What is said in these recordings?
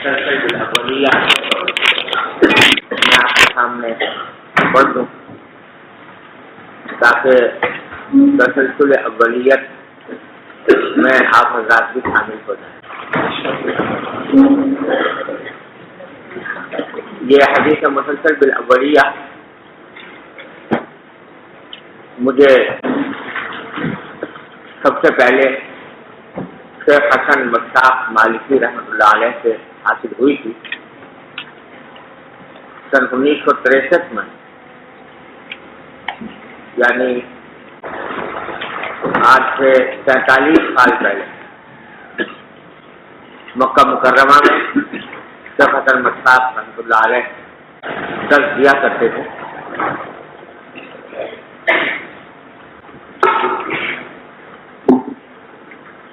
مسلسل بالاولیہ میں آپ کے سامنے پڑھ دوں تاکہ تسلسل اولیت میں آپ حضرات بھی شامل ہو جائیں۔ یہ حدیث مسلسل بالاولیہ مجھے سب سے پہلے شیخ حسن مصعب مالکی رحمۃ اللہ علیہ سے حاصل ہوئی تھی سن 1963 میں، یعنی آج سے 43 سال پہلے مکہ مکرمہ میں شیخ حسن مصعب رحمۃ اللہ علیہ درس دیا کرتے تھے۔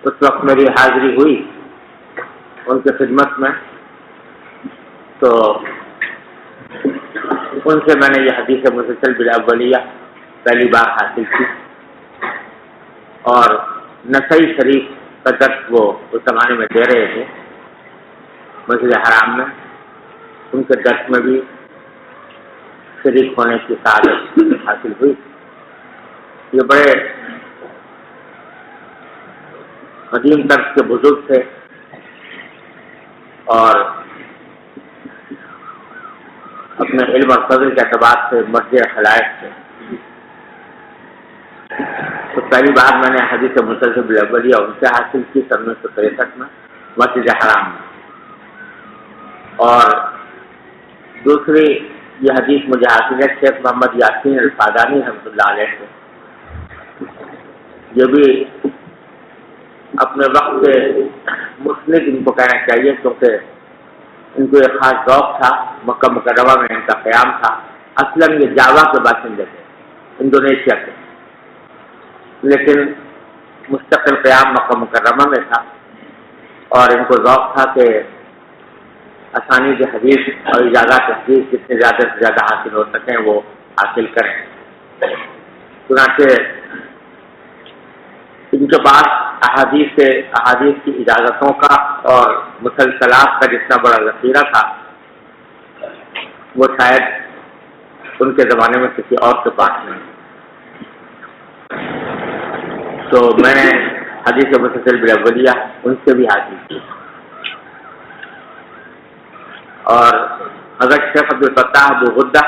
اس وقت میری حاضری ہوئی ان کی خدمت میں، تو ان سے میں نے یہ حدیث مسلسل بالاولیہ پہلی بار حاصل کی، اور نسائی شریف کا درس وہ اس زمانے میں دے رہے تھے مسجد حرام میں، ان کے درس میں بھی شریک ہونے کی سعادت حاصل ہوئی۔ یہ بڑے قدیم درس کے بزرگ تھے اور اپنے علم اور فضل کے اعتبار سے مرجع خلائق تھے۔ تو پہلی بار میں نے حدیث مسلسل بالاولیہ ان سے حاصل کی سن 1963 میں مسجد حرام میں، اور دوسری یہ حدیث مجھے حاصل ہے شیخ محمد یاسین الفادانی رحمۃ اللہ علیہ سے۔ یہ بھی اپنے وقت کے مسند ان کو کہنا چاہیے، کیونکہ ان کو ایک خاص ذوق تھا، مکہ مکرمہ میں ان کا قیام تھا۔ اصلاً یہ جاوا کے باشندے تھے، انڈونیشیا کے، لیکن مستقل قیام مکہ مکرمہ میں تھا، اور ان کو ذوق تھا کہ اسانید حدیث اور اجازات حدیث جتنے زیادہ سے زیادہ حاصل ہو سکیں وہ حاصل کریں۔ چنانچہ ان کے پاس احادیث کی اجازتوں کا اور مسلسلات کا جتنا بڑا ذخیرہ تھا وہ شاید ان کے زمانے میں کسی اور کے پاس نہیں۔ تو میں نے حدیث مسلسل بالاولیہ ان سے بھی حاصل کی، اور حضرت شیخ عبدالفتاح ابو غدہ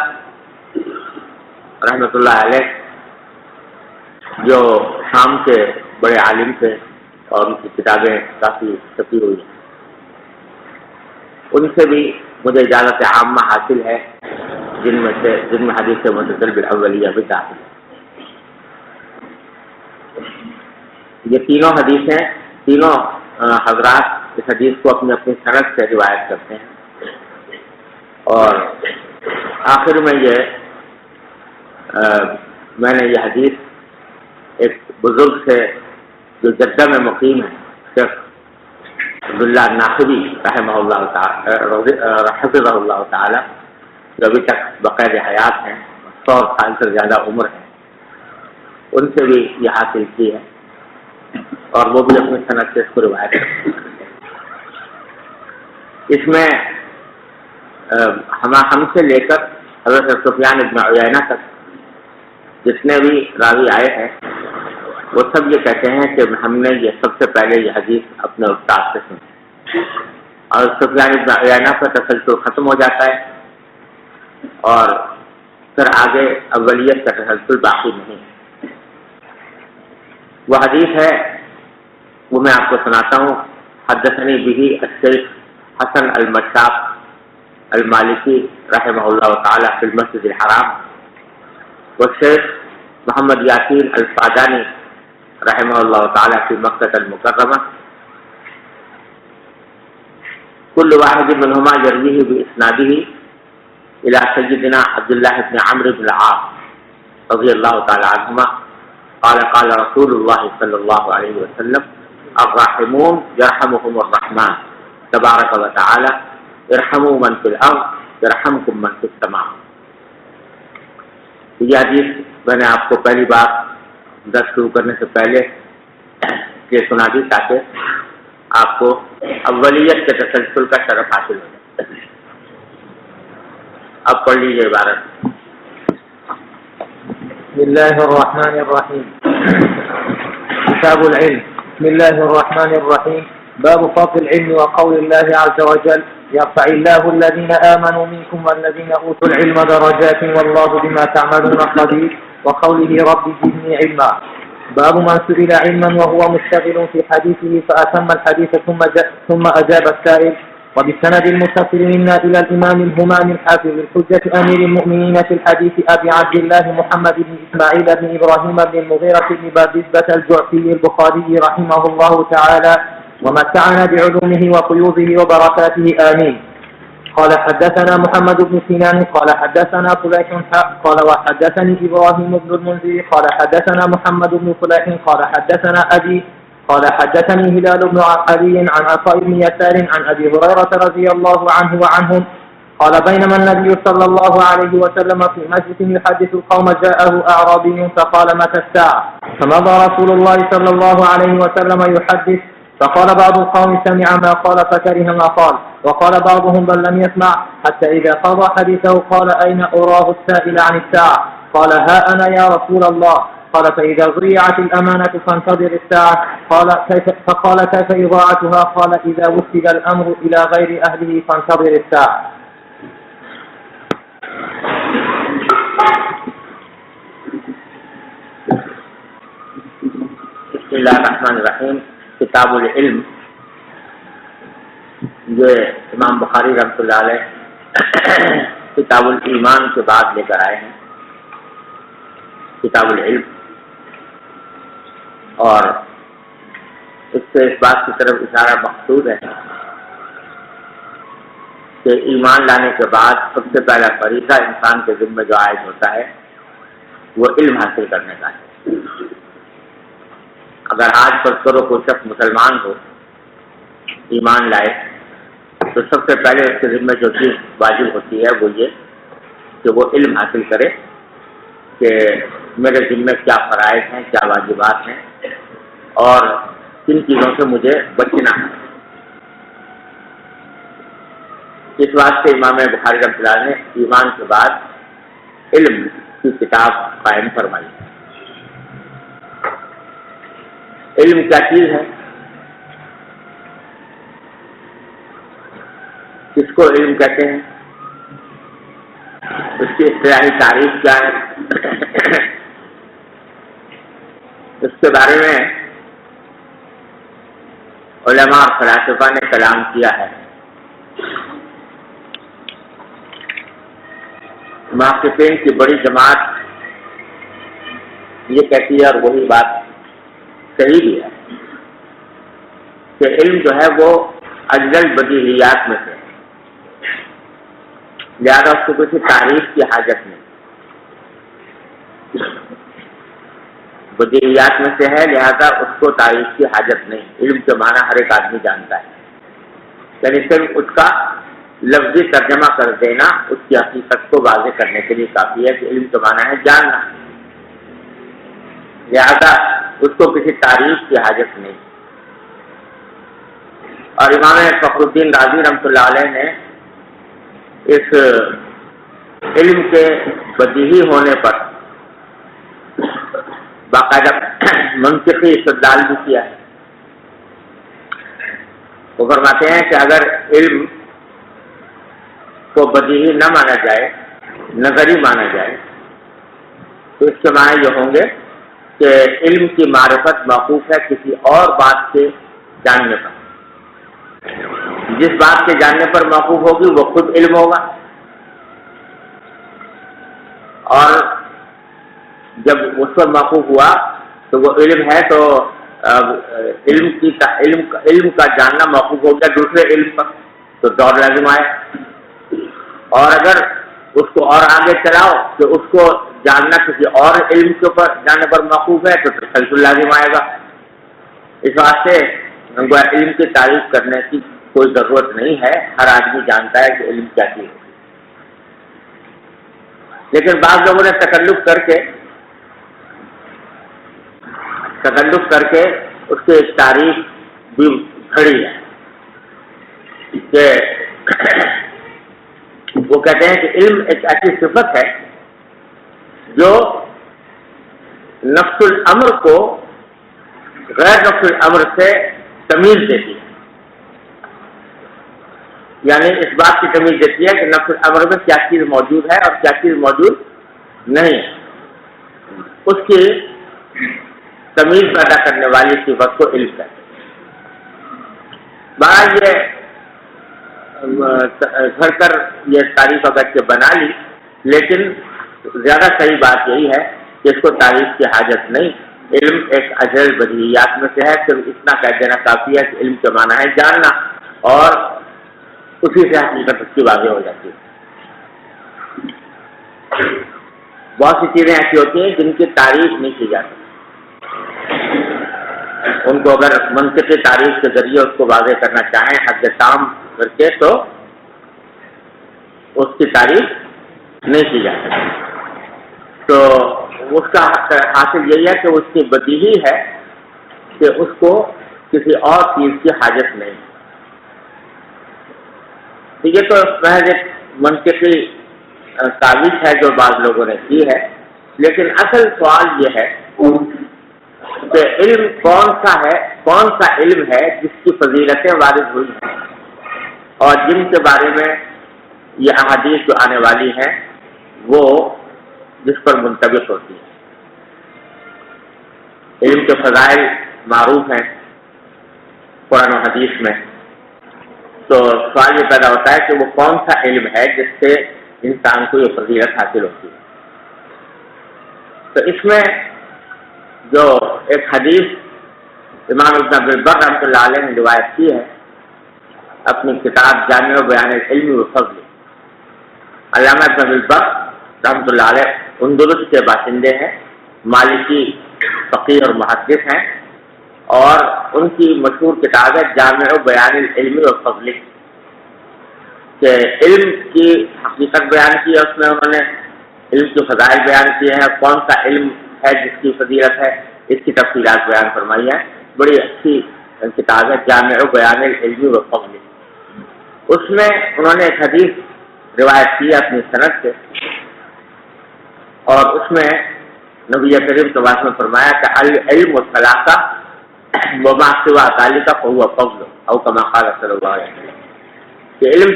رحمۃ اللہ علیہ جو شام کے بڑے عالم تھے اور ان کی کتابیں کافی چھپی ہوئی ہیں، ان سے بھی مجھے اجازت عامہ حاصل ہے، جن میں حدیث مسلسل بالاولیہ بھی داخل ہے۔ یہ تینوں حدیثیں، تینوں حضرات اس حدیث کو اپنی اپنی سند سے روایت کرتے ہیں، اور آخر میں میں نے یہ حدیث ایک بزرگ سے جو جدہ میں مقیم ہے شیخ عبداللہ ناقبی رحمہ اللہ تعالی حفظہ اللہ تعالی، جو ابھی تک بقید حیات ہیں، 100 سال سے زیادہ عمر ہے، ان سے بھی یہ حاصل کی ہے، اور وہ بھی اپنی سند سے اس کو روایت کرتے ہیں۔ اس میں ہم سے لے کر حضرت سفیان بن عیینہ تک جتنے بھی راوی آئے ہیں وہ سب یہ کہتے ہیں کہ ہم نے یہ سب سے پہلے یہ حدیث اپنے استاد سے سنی، اور سفیان بن عیینہ کا تسلسل ختم ہو جاتا ہے، اور پھر آگے اولیت کا تسلسل باقی نہیں۔ وہ حدیث ہے، وہ میں آپ کو سناتا ہوں۔ حدثنی بہ الشیخ حسن المصعب المالکی رحمہ اللہ تعالی فی المسجد الحرام، والشیخ محمد یاسین الفادانی رحمہ اللہ تعالی فی مکہ المکرمہ، کل واحد منہما یرویہ باسنادہ الی سیدنا عبداللہ بن عمرو بن العاص رضی اللہ تعالی عنہما قال قال رسول اللہ صلی اللہ علیہ وسلم الراحمون یرحمهم الرحمن تبارک و تعالی ارحموا من فی الارض یرحمکم من فی السماء۔ یہ حدیث میں نے آپ کو پہلی بار درس شروع کرنے سے پہلے یہ سنا دی تاکہ آپ کو اولیت کے تسلسل کا شرف حاصل ہو جائے۔ اب پڑھ لیجیے عبارت۔ بسم الله الرحمن الرحيم كتاب العلم بسم الله الرحمن الرحيم باب فضل العلم وقول الله عز وجل يرفع الله الذين آمنوا منكم والذين أوتوا العلم درجات والله بما تعملون خبير وقوله رب زدني علما باب من سئل علما وهو مشتغل في حديثه فأتم الحديث ثم أجاب السائل وبالسند المتصل منا إلى الإمام الهمام الحافظ الحجة أمير المؤمنين في الحديث أبي عبد الله محمد بن إسماعيل بن إبراهيم بن المغيرة بن بردزبة الجعفي البخاري رحمه الله تعالى ومتعنا بعلومه وقيوده وبركاته آمين قال حدثنا محمد بن سنان قال حدثنا فليح قال وحدثني إبراهيم بن المنذر قال حدثنا محمد بن فليح قال حدثنا أبي قال حدثني هلال بن علي عن عطاء بن يسار عن أبي هريرة رضي الله عنه وعنهم قال بينما النبي صلى الله عليه وسلم في مجلس يحدث القوم جاءه أعرابي فقال متى الساعة فمضى رسول الله صلى الله عليه وسلم يحدث فقال بعض القوم سمع ما قال فكره ما قال وقال بعضهم بل لم يسمع حتى إذا قضى حديثه قال أين أراه السائل عن الساعة قال ها أنا يا رسول الله قال فإذا ضيعت الأمانة فانتظر الساعة فقال كيف إضاعتها قال إذا وسد الأمر إلى غير أهله فانتظر الساعة بسم اللہ الرحمن الرحیم۔ کتاب العلم یہ امام بخاری رحمۃ اللہ علیہ کتاب الایمان کے بعد لے کر آئے ہیں کتاب العلم، اور اس سے اس بات کی طرف اشارہ مقصود ہے کہ ایمان لانے کے بعد سب سے پہلا فریضہ انسان کے ذمہ جو عائد ہوتا ہے وہ علم حاصل کرنے کا ہے۔ اگر آج پر کرو کوئی شخص مسلمان ہو، ایمان لائے، تو سب سے پہلے اس کے ذمہ جو چیز واجب ہوتی ہے وہ یہ کہ وہ علم حاصل کرے کہ میرے ذمہ کیا فرائض ہیں، کیا واجبات ہیں، اور کن چیزوں سے مجھے بچنا ہے۔ اس واسطے امام بخاری رحمۃ اللہ نے ایمان کے بعد علم کی کتاب قائم فرمائی۔ علم کیا چیز ہے؟ کس کو علم کہتے ہیں؟ اس کی اصطلاحی تعریف کیا ہے؟ اس کے بارے میں علماء اور فلاسفہ نے کلام کیا ہے۔ محققین کی بڑی جماعت یہ کہتی ہے، اور وہی بات صحیح بھی ہے، کہ علم جو ہے وہ اجل بدیہیات میں سے، لہذا اس کو کسی تعریف کی حاجت نہیں، بدیہیات میں سے ہے، لہذا اس کو تعریف کی حاجت نہیں۔ علم کے معنی ہر ایک آدمی جانتا ہے، یعنی صرف اس کا لفظی ترجمہ کر دینا اس کی حقیقت کو واضح کرنے کے لیے کافی ہے کہ علم کے معنی ہے جاننا، لہذا اس کو کسی تعریف کی حاجت نہیں۔ اور امام فخر الدین رازی رحمۃ اللہ علیہ نے اس علم کے بدیہی ہونے پر باقاعدہ منطقی استدلال بھی کیا ہے۔ وہ فرماتے ہیں کہ اگر علم کو بدیہی نہ مانا جائے، نظری مانا جائے، تو اس کے معنی یہ ہوں گے کہ علم کی معرفت موقوف ہے کسی اور بات کے جاننے پر، جس بات کے جاننے پر موقوف ہوگی وہ خود علم ہوگا، اور جب اس پر موقوف ہوا تو وہ علم ہے، تو علم کا جاننا موقوف ہو گیا دوسرے علم پر، تو دور لازم آئے۔ اور اگر اس کو اور آگے چلاؤ کہ اس کو جاننا کسی اور علم کے اوپر جاننے پر موقوف ہے تو تسلسل لازم آئے گا۔ اس واسطے علم کی تعریف کرنے کی کوئی ضرورت نہیں ہے، ہر آدمی جانتا ہے کہ علم کیا چیز ہے۔ لیکن بعض لوگوں نے تکلف کر کے اس کی تعریف بھی کھڑی ہے کہ وہ کہتے ہیں کہ علم ایک ایسی صفت ہے جو نفس الامر کو غیر نفس الامر سے تمیز دیتی ہے، یعنی اس بات کی تمیز دیتی ہے کہ نفس الامر میں کیا چیز موجود ہے اور کیا چیز موجود نہیں ہے، اس کی تمیز پیدا کرنے والی صفت کو علم کہتے ہیں۔ بہرحال یہ گھر کر یہ تعریف اگر کے بنا لی، لیکن زیادہ صحیح بات یہی ہے کہ اس کو تعریف کی حاجت نہیں، علم ایک اجل بدیہیات میں سے ہے، صرف اتنا کہہ دینا کافی ہے کہ علم کے معنی ہے جاننا، اور اسی سے حقیقت اس کی واضح ہو جاتی ہے۔ بہت سی چیزیں ایسی ہوتی ہیں جن کی تعریف نہیں کی جاتی، ان کو اگر منطقی تعریف کے ذریعے اس کو واضح کرنا چاہیں حد تام کر کے تو اس کی تعریف نہیں کی جا سکتی، تو اس کا حاصل یہی ہے کہ اس کی بدیہی ہے کہ اس کو کسی اور چیز کی حاجت نہیں۔ یہ تو محض ایک منطقی تعویذ ہے جو بعض لوگوں نے کی ہے، لیکن اصل سوال یہ ہے کہ علم کون سا علم ہے جس کی فضیلتیں وارد ہوئی ہیں اور جن کے بارے میں یہ احادیث جو آنے والی ہیں وہ جس پر منطبق ہوتی ہیں۔ علم کے فضائل معروف ہیں قرآن و حدیث میں، تو سوال یہ پیدا ہوتا ہے کہ وہ کون سا علم ہے جس سے انسان کو یہ فضیلت حاصل ہوتی ہے۔ تو اس میں جو ایک حدیث امام ابن عبد البر رحمۃ اللہ علیہ نے روایت کی ہے اپنی کتاب جامع بیان العلم و فضل، علامہ ابن عبد البر رحمۃ اللہ علیہ اندلس کے باشندے ہیں، مالکی فقیر اور محدث ہیں، اور ان کی مشہور کتاب ہے جامع بیان العلم و فضل، کہ علم کی حقیقت بیان کی ہے، اس میں انہوں نے علم کی فضائل بیان کیے ہیں، کون سا علم ہے جس کی فضیلت ہے اس کی تفصیلات بیان فرمائی ہیں۔ بڑی اچھی کتاب ہے جامع بیان العلم و فضل۔ اس میں انہوں نے ایک حدیث روایت کی اپنی سند سے، اور اس میں نبی کریم صلی اللہ علیہ وسلم نے فرمایا کہ العلم ثلاثہ وما سوى ذلك فهو فضل، او كما قال صلی اللہ علیہ وسلم، کہ علم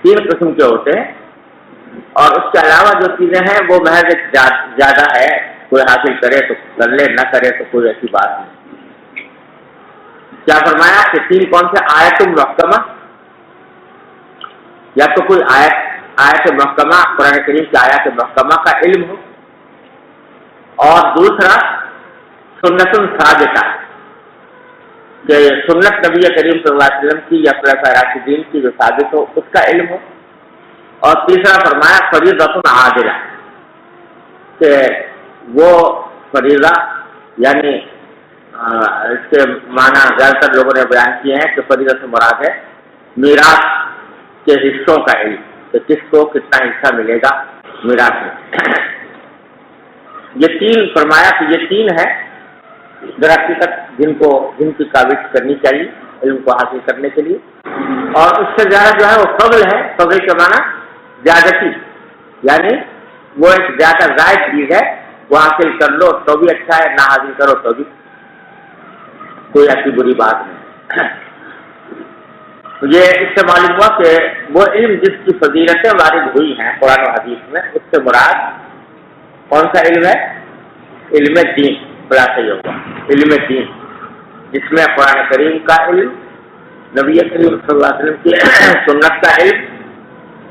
تین قسم کے ہوتے ہیں، اور اس کے علاوہ جو چیزیں ہیں وہ محض ایک زیادہ ہے، کوئی حاصل کرے تو کر لے، نہ کرے تو کوئی ایسی بات نہیں۔ کیا فرمایا کہ تین کون سے؟ آیت محکمہ، یا تو کوئی آیت محکمہ قرآن کریم کی آیات محکمہ کا علم ہو، اور دوسرا سنت ثابتہ، کہ سنت نبی کریم صلی اللہ علیہ وسلم کی یا خلفاء راشدین کی جو ثابت ہو اس کا علم ہو، اور تیسرا فرمایا فریضۃ عادلہ، کہ وہ فریضہ، یعنی اس کے معنی زیادہ تر لوگوں نے بیان کیے ہیں کہ فریضہ سے مراد ہے میراث کے حصوں کا علم، کہ کس کو کتنا حصہ ملے گا میراث میں۔ یہ تین فرمایا کہ یہ تین ہے در حقیقت جن کی کاوش کرنی چاہیے علم کو حاصل کرنے کے لیے، اور اس سے زیادہ جو ہے وہ فضل ہے۔ فضل کے معنی زیادتی، یعنی وہ ایک زیادہ زائد چیز ہے، وہ حاصل کر لو تو بھی اچھا ہے، نہ حاصل کرو تو بھی کوئی ایسی بری بات نہیں۔ یہ اس سے معلوم ہوا کہ وہ علم جس کی فضیلتیں وارد ہوئی ہیں قرآن و حدیث میں، اس سے مراد کون سا علم ہے؟ علم دین، بڑا صحیح ہوگا، علم دین، جس میں قرآن کریم کا علم، نبی کریم صلی اللہ علیہ وسلم کی سنت کا علم،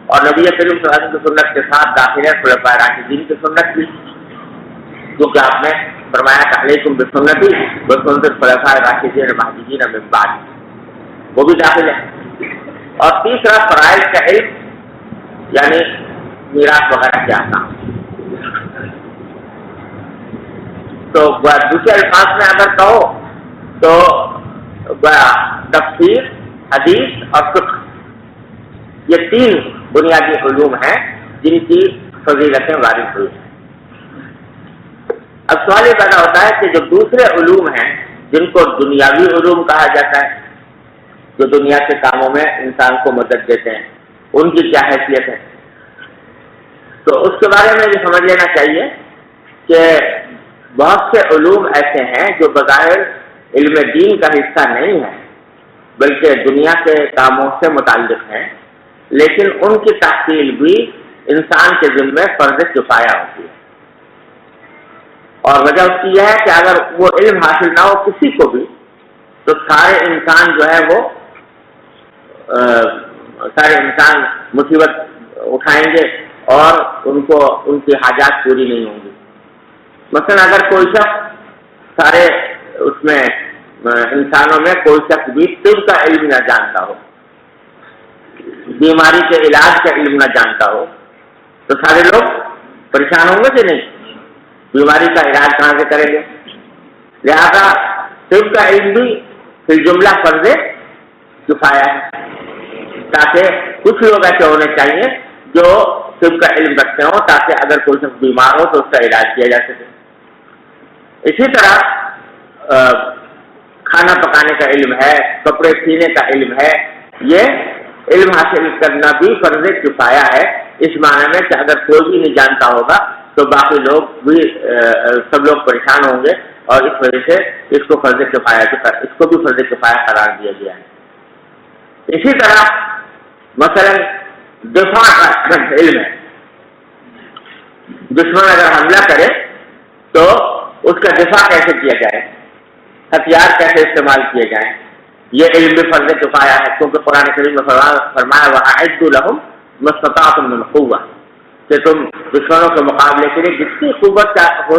اور نبی کریم صلی اللہ علیہ وسلم کی سنت کے ساتھ داخل ہے خلفاء راشدین کی سنت بھی، کیونکہ آپ نے فرمایا کہ علیکم بسنتی وسنت الخلفاء الراشدین المہدیین من بعد، وہ بھی داخل ہے۔ اور تیسرا فرائض کا علم، یعنی میراث وغیرہ کے احکام۔ تو دوسرے الفاظ میں اگر کہو تو تفسیر، حدیث اور فقہ، یہ تین بنیادی علوم ہیں جن کی فضیلتیں وارد ہوئی ہیں۔ اب سوال یہ پیدا ہوتا ہے کہ جو دوسرے علوم ہیں جن کو دنیاوی علوم کہا جاتا ہے، جو دنیا کے کاموں میں انسان کو مدد دیتے ہیں، ان کی کیا حیثیت ہے؟ تو اس کے بارے میں یہ سمجھ لینا چاہیے کہ بہت سے علوم ایسے ہیں جو بظاہر علم دین کا حصہ نہیں ہیں بلکہ دنیا کے کاموں سے متعلق ہیں، لیکن ان کی تحصیل بھی انسان کے ذمہ فرض کفایہ ہوتی ہے۔ اور وجہ اس کی یہ ہے کہ اگر وہ علم حاصل نہ ہو کسی کو بھی تو سارے انسان جو ہے وہ سارے انسان مصیبت اٹھائیں گے اور ان کو ان کی حاجات پوری نہیں ہوں گی۔ مثلا اگر کوئی شخص سارے اس میں انسانوں میں کوئی شخص بھی طب کا علم نہ جانتا ہو، بیماری کے علاج کا علم نہ جانتا ہو، تو سارے لوگ پریشان ہوں گے کہ نہیں؟ بیماری کا علاج کہاں سے کریں گے؟ لہذا طب کا علم بھی فی الجملہ فرض کفایہ ہے، تاکہ کچھ لوگ ایسے ہونے چاہیے جو طب کا علم رکھتے ہوں تاکہ اگر کوئی شخص بیمار ہو تو اس کا علاج کیا جا سکے۔ اسی طرح کھانا پکانے کا علم ہے، کپڑے سینے کا علم ہے، یہ علم حاصل کرنا بھی فرض کفایہ ہے، اس معنی میں کہ اگر کوئی بھی نہیں جانتا ہوگا تو باقی لوگ بھی سب لوگ پریشان ہوں گے، اور اس وجہ سے اس کو بھی فرض کفایہ قرار دیا گیا ہے۔ اسی طرح مثلا دفاع کا علم ہے، دشمن اگر حملہ کرے تو اس کا دفاع کیسے کیا جائے، ہتھیار کیسے استعمال کیے جائیں، یہ علم بھی فرض کفایہ ہے، کیونکہ قرآن کریم میں فرمایا وَأَعِدُّوا لَهُمْ مَا اسْتَطَعْتُم مِّنْ قُوَّةٍ، کہ تم دشمنوں کے مقابلے کے لیے جتنی قوت ہو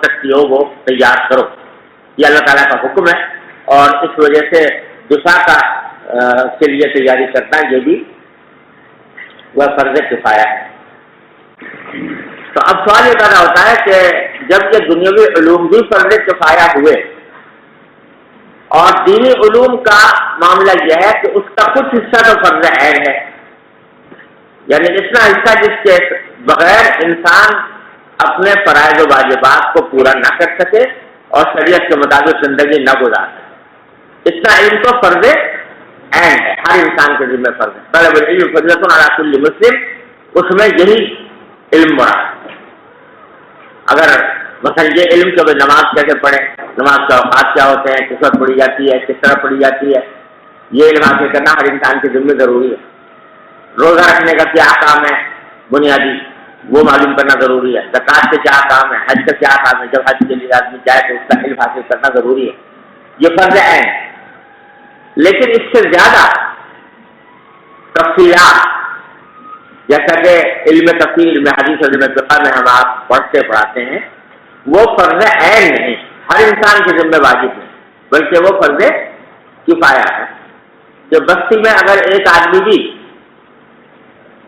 سکتی ہو وہ تیار کرو۔ یہ اللہ تعالیٰ کا حکم ہے، اور اس وجہ سے دفاع کے لیے تیاری کرنا یہ بھی وہ فرض کفایہ ہے۔ تو اب سوال یہ پیدا ہوتا ہے کہ جب یہ دنیاوی علوم بھی فرض کفایہ ہوئے اور دینی علوم کا معاملہ یہ ہے کہ اس کا کچھ حصہ تو فرض عین ہے، یعنی اتنا حصہ جس کے بغیر انسان اپنے فرائض و واجبات کو پورا نہ کر سکے اور شریعت کے مطابق زندگی نہ گزار سکے، اتنا علم تو فرض عین ہے، ہر انسان کے ذمہ فرض ہے۔ طلب العلم فضیلۃ علی کل مسلم، اس میں یہی علم مراد۔ اگر مثلا یہ علم کہ نماز کیسے پڑھیں، نماز کے اوقات کیا ہوتے ہیں، کس وقت پڑھی جاتی ہے، کس طرح پڑھی جاتی ہے، یہ علم حاصل کرنا ہر انسان کے ذمہ ضروری ہے۔ روزہ رکھنے کا کیا احکام ہے بنیادی، وہ معلوم کرنا ضروری ہے۔ زکوٰۃ کے کیا احکام ہے، حج کا کیا احکام ہے، جب حج کے لیے آدمی جائے تو اس کا علم حاصل کرنا ضروری ہے، یہ فرض عین ہے۔ لیکن اس سے زیادہ تفصیلات، جیسا کہ علم تفصیل، علم حدیث اور علم فقہ میں ہم آپ پڑھاتے ہیں، وہ فرض عین نہیں، ہر انسان کے ذمہ واجب نہیں، بلکہ وہ فرض کفایہ ہے کہ بستی میں اگر ایک آدمی بھی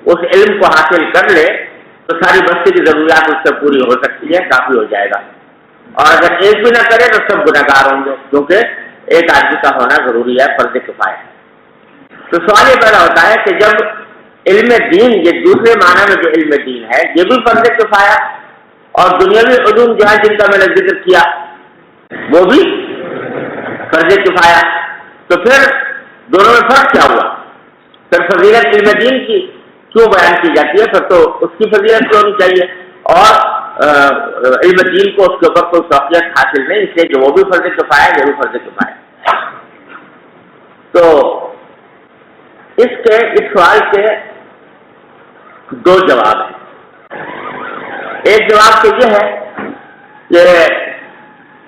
اس علم کو حاصل کر لے تو ساری بستی کی ضروریات اس سے پوری ہو سکتی ہے، کافی ہو جائے گا، اور اگر ایک بھی نہ کرے تو سب گنہگار ہوں گے، کیونکہ ایک آدمی کا ہونا ضروری ہے، فرض کفایہ۔ تو سوال یہ پیدا ہوتا ہے کہ جب علم دین، یہ دوسرے معنی میں جو علم دین ہے یہ بھی فرض کفایہ، اور دنیاوی علوم جو ہے جن کا میں نے ذکر کیا وہ بھی فرض کفایہ، تو پھر دونوں میں فرق کیا ہوا؟ پھر فضیلت علم دین کی کیوں بیان کی جاتی ہے؟ پھر تو اس کی فضیلت کیوں ہونی چاہیے، اور علم دین کو اس کے اوپر کوئی فوقیت حاصل نہیں، اس لیے کہ وہ بھی فرض کفایہ، یہ بھی فرض کفایہ۔ تو اس سوال کے دو جواب ہیں۔ ایک جواب تو یہ ہے کہ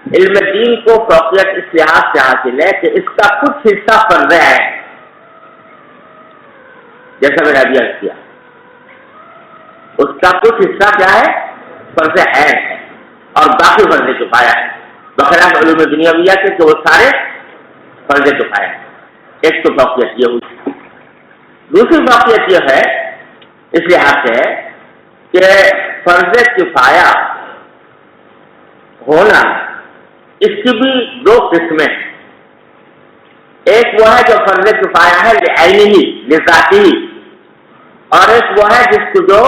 علم دین کو فوقیت اس لحاظ سے حاصل ہے کہ اس کا کچھ حصہ فرض ہے، جیسا میں نے ابھی عرض کیا، اس کا کچھ حصہ کیا ہے؟ فرض عین ہے، اور باقی فرض کفایہ ہے، بخلاف علوم دنیاویہ کے کہ وہ سارے فرض کفایہ ہیں۔ ایک تو فوقیت یہ ہوئی، دوسری فوقیت یہ ہے اس لحاظ سے کہ فرض کفایہ ہونا اس کی بھی دو قسمیں ہیں۔ ایک وہ ہے جو فرض کفایہ ہے لعینی، لذاتی، اور ایک وہ ہے جس کو جو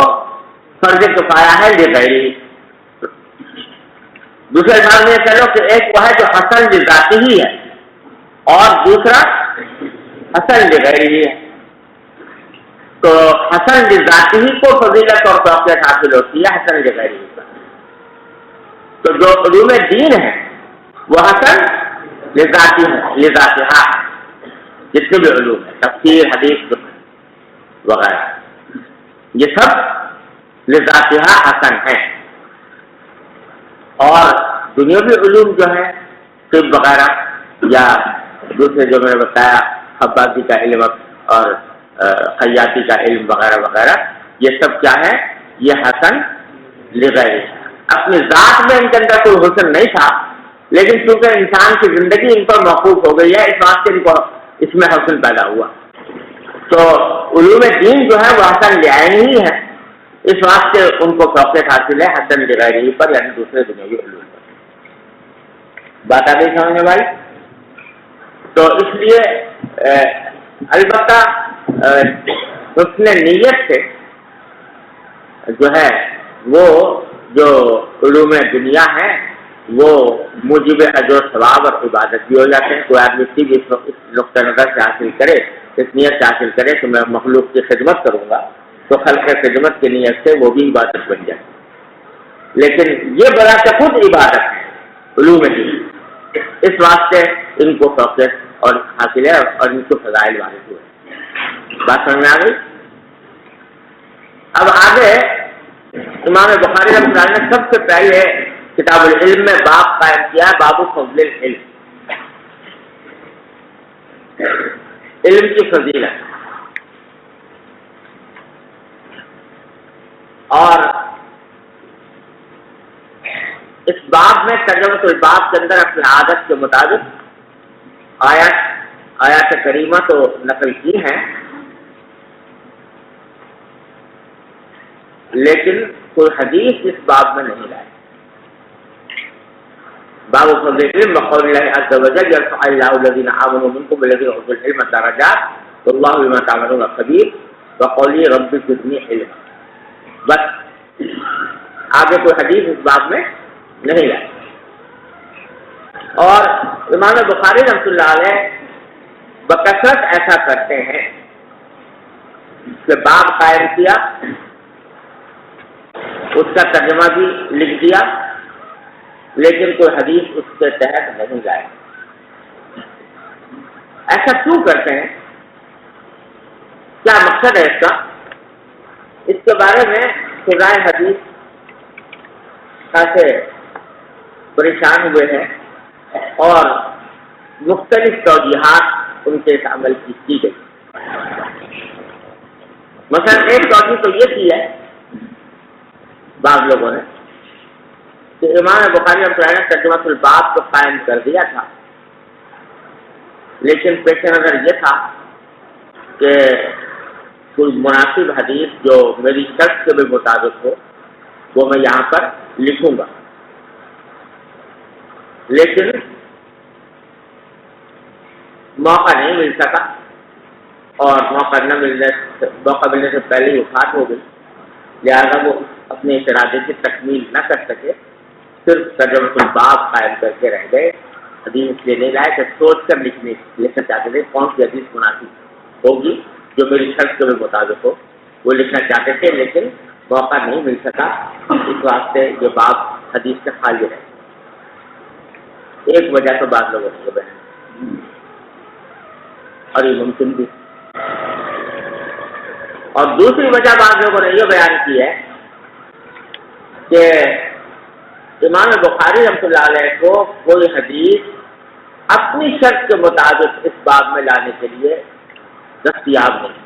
فرض کفایہ ہے لغیری۔ دوسرے الفاظ میں یہ کہہ لو کہ ایک وہ ہے جو حسن لذاتی ہی ہے، اور دوسرا حسن لغیرہ ہے، تو حسن لذاتی ہی کو فضیلت اور فوقیت حاصل ہوتی ہے حسن لغیرہ پر۔ تو جو علوم دین ہے وہ حسن لذاتی ہے، لذاتہا ہے، جتنے بھی علوم ہے، تفسیر، حدیث وغیرہ، یہ سب لذاتہا حسن ہے۔ اور دنیاوی علوم جو ہے طب وغیرہ یا دوسرے جو میں نے بتایا خبازی کا علم اور خیاطی کا علم وغیرہ وغیرہ، یہ سب کیا ہے؟ یہ حسن لغیرہ۔ اپنی ذات میں ان کے اندر کوئی حسن نہیں تھا، لیکن چونکہ انسان کی زندگی ان پر موقوف ہو گئی ہے، اس واسطے ان کو اس میں حسن پیدا ہوا۔ تو علوم دین جو ہے وہ حسن لعینی ہی ہے، اس واسطے ان کو فوقیت حاصل ہے حسن لغیرہ پر، یعنی دوسرے دنیاوی علوم پر۔ بات آ گئی سمجھ میں بھائی؟ تو اس لیے البتہ حسن نیت سے جو ہے وہ جو علوم دنیا ہے وہ موجب اجر و ثواب اور عبادت بھی ہو جاتے ہیں۔ کوئی آدمی بھی اس نقطۂ نظر سے حاصل کرے، اس نیت سے حاصل کرے کہ میں مخلوق کی خدمت کروں گا، تو خلق خدمت کی نیت سے وہ بھی عبادت بن جائے۔ لیکن یہ بذات خود عبادت ہے علوم دین، اس واسطے ان کو فوقیت اور حاصل ہے اور ان کو فضائل وارد ہوئے۔ بات سمجھ میں آ گئی؟ اب آگے امام بخاری رحمۃ اللہ نے سب سے پہلے کتاب العلم میں باب قائم کیا، باب فضل العلم، علم کی فضیلت۔ اور اس باب میں ترجمۃ الباب کے اندر اپنی عادت کے مطابق آیات کریمہ تو نقل کی ہیں، لیکن کوئی حدیث اس باب میں نہیں لائے۔ باب فضل العلم وقول اللہ عز وجل یرفع اللہ الذین آمنوا منکم والذین اوتوا العلم درجات واللہ بما تعملون خبیر وقولی رب زدنی علما۔ بس آگے کوئی حدیث اس باب میں نہیں لائے۔ اور امام بخاری رحمۃ اللہ علیہ بکثرت ایسا کرتے ہیں کہ باب قائم کیا، اس کا ترجمہ بھی لکھ دیا، لیکن کوئی حدیث اس کے تحت نہیں لائے۔ ایسا کیوں کرتے ہیں؟ کیا مقصد ہے اس کا؟ اس کے بارے میں خزائن حدیث خاصے پریشان ہوئے ہیں اور مختلف توجیحات ان کے اس عمل کی گئی۔ مثلا ایک توجیہ تو یہ کی ہے بعض لوگوں نے کہ امام بخاری رحمۃ اللہ نے ترجمۃ الباب کو قائم کر دیا تھا، لیکن پیش نظر یہ تھا کہ کوئی مناسب حدیث جو میری شرط کے بھی مطابق ہو وہ میں یہاں پر لکھوں گا، لیکن موقع نہیں مل سکا، اور موقع ملنے سے پہلے ہی وفات ہو گئی، لہٰذا وہ اپنے اس ارادے کی تکمیل نہ کر سکے، صرف ترجمۃ الباب قائم کر کے رہ گئے۔ حدیث اس لیے نہیں لائے کہ سوچ کر لکھنا چاہتے تھے کون سی حدیث مناسب ہوگی جو میری شرط کے بھی مطابق ہو، وہ لکھنا چاہتے تھے، لیکن موقع نہیں مل سکا، اس واسطے یہ باب حدیث سے خالی رہے۔ ایک وجہ تو بعض لوگوں نے بیان اور یہ ممکن بھی، اور دوسری وجہ بعض لوگوں نے یہ بیان کی ہے کہ امام بخاری رحمۃ اللہ علیہ کو کوئی حدیث اپنی شرط کے مطابق اس باب میں لانے کے لیے دستیاب نہیں،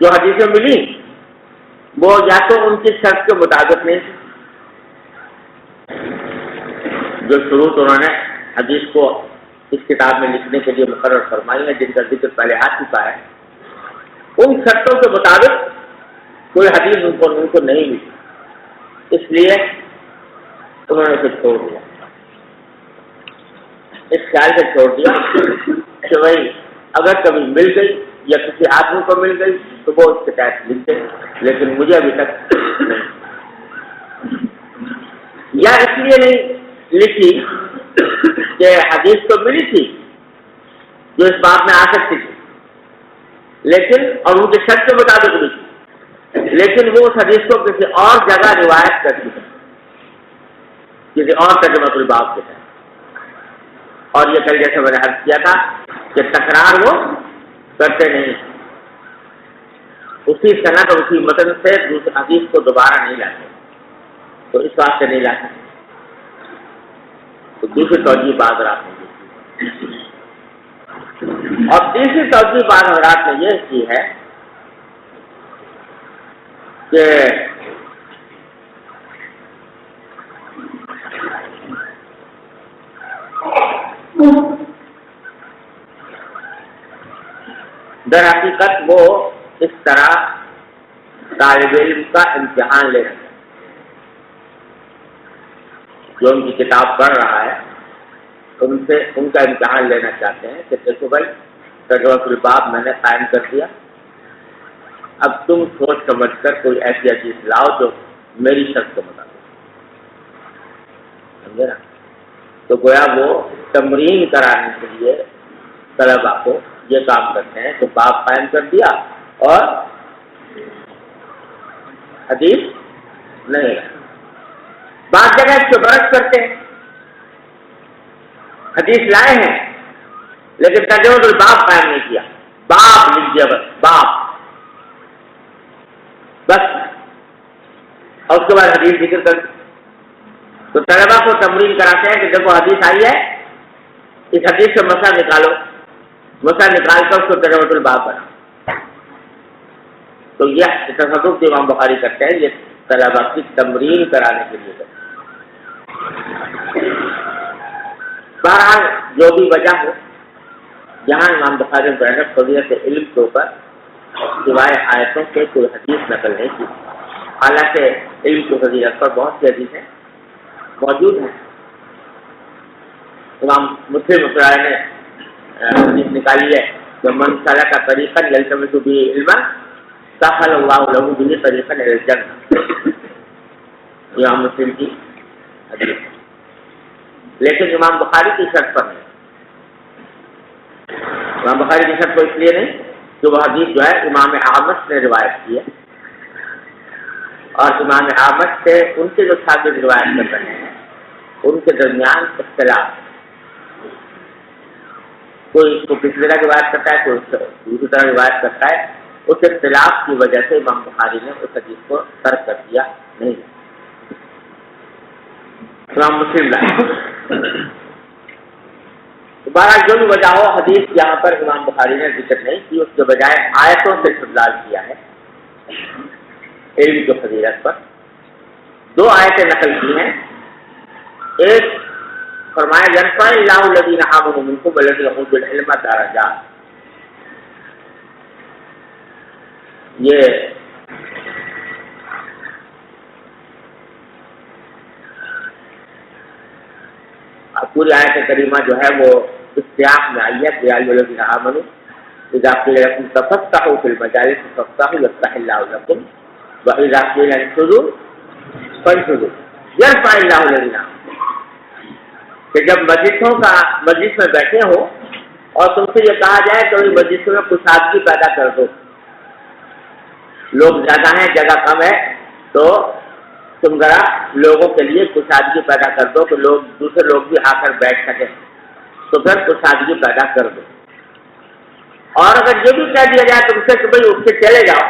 جو حدیثیں ملی وہ یا تو ان کی شرط کے مطابق نہیں تھی، جو شروط انہوں نے حدیث کو اس کتاب میں لکھنے کے لیے مقرر فرمائی ہے، جن کا ذکر پہلے آ چکا ہے، ان شرطوں کے مطابق کوئی حدیث ان کو نہیں ملی، اس لیے انہوں نے اسے چھوڑ دیا، اس خیال سے چھوڑ دیا کہ بھائی اگر کبھی مل گئی یا کسی آدمی کو مل گئی تو وہ اس کے تحت لکھ دے، لیکن مجھے ابھی تک نہیں، یا اس لیے نہیں لکھی کہ حدیث تو ملی تھی جو اس بات میں آ سکتی تھی، لیکن اور ان کے شرط کے مطابق بھی تھی، لیکن وہ اس حدیث کو کسی اور جگہ روایت کر چکے، کسی اور ترجمہ الباب کے تحت. اور یہ کل جیسے میں نے عرض کیا تھا کہ تکرار وہ کرتے نہیں، اسی سند اور اسی متن سے دوسری حدیث کو دوبارہ نہیں لاتے، تو اس بات سے نہیں لاتے. تو دوسری توجہ بعض رات نے کی، اور تیسری توجہ بعض حضرات نے یہ کی ہے کہ در حقیقت وہ اس طرح طالب علم کا امتحان لے رہے ہیں، جو ان کی کتاب پڑھ رہا ہے ان سے ان کا امتحان لینا چاہتے ہیں کہ دیکھو بھائی ترجمہ الباب میں نے قائم کر دیا، اب تم سوچ سمجھ کر کوئی ایسی چیز لاؤ جو میری شرط کے مطابق، سمجھے نا. تو گویا وہ تمرین کرانے کے لیے طلبا کو یہ کام کرتے ہیں کہ باب قائم کر دیا اور حدیث نہیں. بعض جگہ اس کے برعکس کرتے ہیں، حدیث لائے ہیں لیکن ترجمہ الباب قائم نہیں کیا، باب لکھ دیا بس، باب بس، اور اس کے بعد حدیث ذکر کر. تو طلبا کو تمرین کراتے ہیں کہ دیکھو حدیث آئی ہے، اس حدیث سے مسئلہ نکالو، مسئلہ نکال کر اس کو ترجمہ الباب بنا. تو یہ تصرف جو امام بخاری کرتے ہیں یہ طلبا کی تمرین کرانے کے لیے کرتے ہیں. بہرحال جو بھی وجہ ہو، جہاں امام بخاری نے فضیلت علم کے اوپر سوائے آیتوں سے کوئی حدیث نقل نہیں کی، حالانکہ علم کی فضیلت پر بہت سی حدیثیں موجود ہیں. امام مسلم نے حدیث نکالی ہے کہ من سلک طریقا یلتمس به علما سهل اللہ له به طریقا الی الجنہ، امام مسلم کی حدیث، لیکن امام بخاری کی شرط پر نہیں. امام بخاری کی شرط کو اس لیے نہیں کہ وہ حدیث جو ہے امام احمد نے روایت کی ہے، اور امام احمد سے ان کے جو شاگرد روایت کر رہے ہیں ان کے درمیان اختلاف، کوئی اس کو کسی طرح روایت کرتا ہے، کوئی دوسری طرح روایت کرتا ہے. اس اختلاف کی وجہ سے امام بخاری نے اس حدیث کو ترک کر دیا نہیں. امام مسلم لائے. بہرحال جو بھی وجہ ہو، حدیث یہاں پر امام بخاری نے ذکر نہیں کی، اس کے بجائے آیتوں سے استدلال کیا ہے علم کی فضیلت پر. دو آیتیں نقل کی ہیں، ایک فرمایا یرفع اللہ الذین آمنوا منکم والذین اوتوا العلم درجات، یہ پوری آیت کریمہ جو ہے وہ اس سیاق میں آئی ہے کہ یا ایھا الذین آمنوا اذا قیل لکم تفقہوا فی المجالس فافقہوا یفقہ اللہ لکم واذا قیل انشزوا فانشزوا یرفع اللہ الذین آمنوا، کہ جب مجلس میں بیٹھے ہو اور تم سے یہ کہا جائے تو اس مجلس میں کشادگی پیدا کر دو، لوگ زیادہ ہیں جگہ کم ہے تو تم ذرا لوگوں کے لیے کشادگی پیدا کر دو کہ لوگ دوسرے لوگ بھی آ کر بیٹھ سکیں، تو پھر کشادگی پیدا کر دو. اور اگر یہ بھی کہہ دیا جائے تم سے کہ بھائی اٹھ کے چلے جاؤ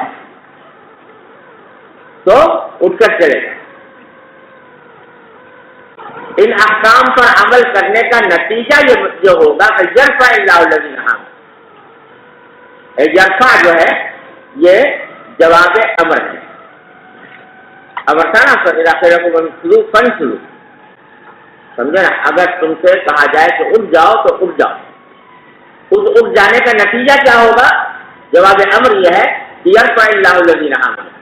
تو اٹھ کر چلے جاؤ. ان احکام پر عمل کرنے کا نتیجہ یہ ہوگا کہ یرفع اللہ الذین آمنوا. یرفع جو ہے یہ جواب امر ہے، امر تھا نا فانشزوا، سمجھے نا. اگر تم سے کہا جائے کہ اٹھ جاؤ تو اٹھ جاؤ. اس اٹھ جانے کا نتیجہ کیا ہوگا؟ جواب امر یہ ہے کہ یرفع اللہ الذین آمنوا،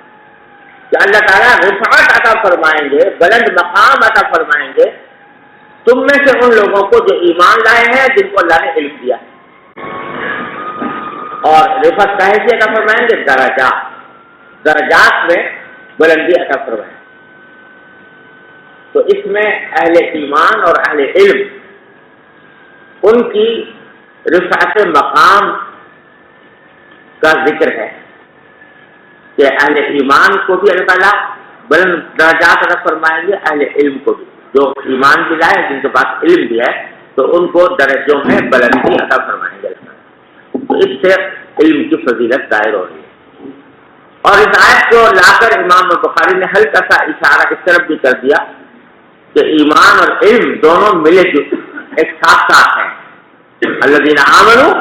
کہ اللہ تعالیٰ رفعت عطا فرمائیں گے، بلند مقام عطا فرمائیں گے تم میں سے ان لوگوں کو جو ایمان لائے ہیں، جن کو اللہ نے علم دیا، اور رفعت کا حیثیت عطا فرمائیں گے درجات میں بلندی عطا فرمائیں. تو اس میں اہل ایمان اور اہل علم ان کی رفعت مقام کا ذکر ہے کہ اہل ایمان کو بھی اللہ تعالیٰ بلند درجات عطا فرمائیں گے، اہل علم کو بھی، جو ایمان بھی لائے جن کے پاس علم بھی ہے تو ان کو درجوں میں بلندی عطا فرمائیں گے۔ تو اس سے علم کی فضیلت ظاہر ہو رہی ہے۔ اور اس آیت کو لا کر امام بخاری نے ہلکا سا اشارہ اس طرف بھی کر دیا کہ ایمان اور علم دونوں ملے جلے ایک ساتھ ساتھ ہیں۔ الذین آمنوا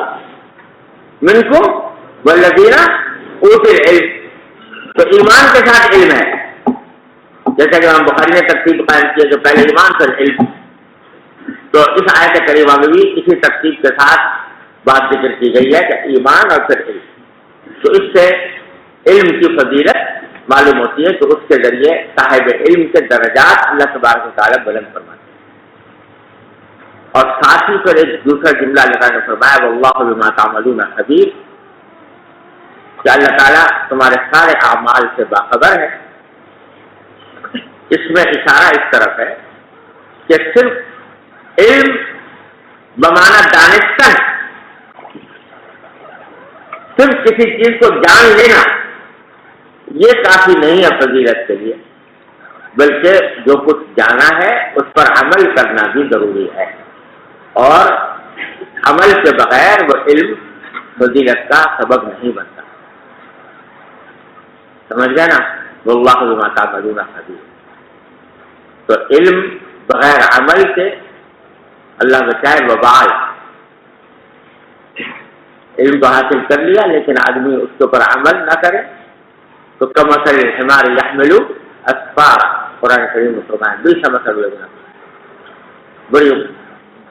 منکم والذین اوتوا العلم، تو ایمان کے ساتھ علم ہے، جیسا کہ امام بخاری نے ترتیب قائم کیا کہ پہلے ایمان پھر علم، تو اس آیت کریمہ میں بھی اسی ترتیب کے ساتھ بات ذکر کی گئی ہے کہ ایمان اور پھر علم۔ تو اس سے علم کی فضیلت معلوم ہوتی ہے کہ اس کے ذریعے صاحب علم کے درجات اللہ تبارک و تعالیٰ بلند فرماتے ہیں۔ اور ساتھ ہی پھر ایک دوسرا جملہ اللہ نے فرمایا واللہ بما تعملون خبیر، کہ اللہ تعالیٰ تمہارے سارے اعمال سے باخبر ہے۔ اس میں اشارہ اس طرف ہے کہ صرف علم بمعنی دانستن، صرف کسی چیز کو جان لینا یہ کافی نہیں ہے فضیلت کے لیے، بلکہ جو کچھ جانا ہے اس پر عمل کرنا بھی ضروری ہے، اور عمل کے بغیر وہ علم فضیلت کا سبب نہیں بنتا۔ سمجھ گئے نا؟ واللہ بما تعملون خبیر۔ تو علم بغیر عمل کے اللہ بچائے وبال، علم کو حاصل کر لیا لیکن آدمی اس کے اوپر عمل نہ کرے تو کمثل الحمار یحمل اسفارا، قرآن کریم میں فرمایا بئس مثل الذین،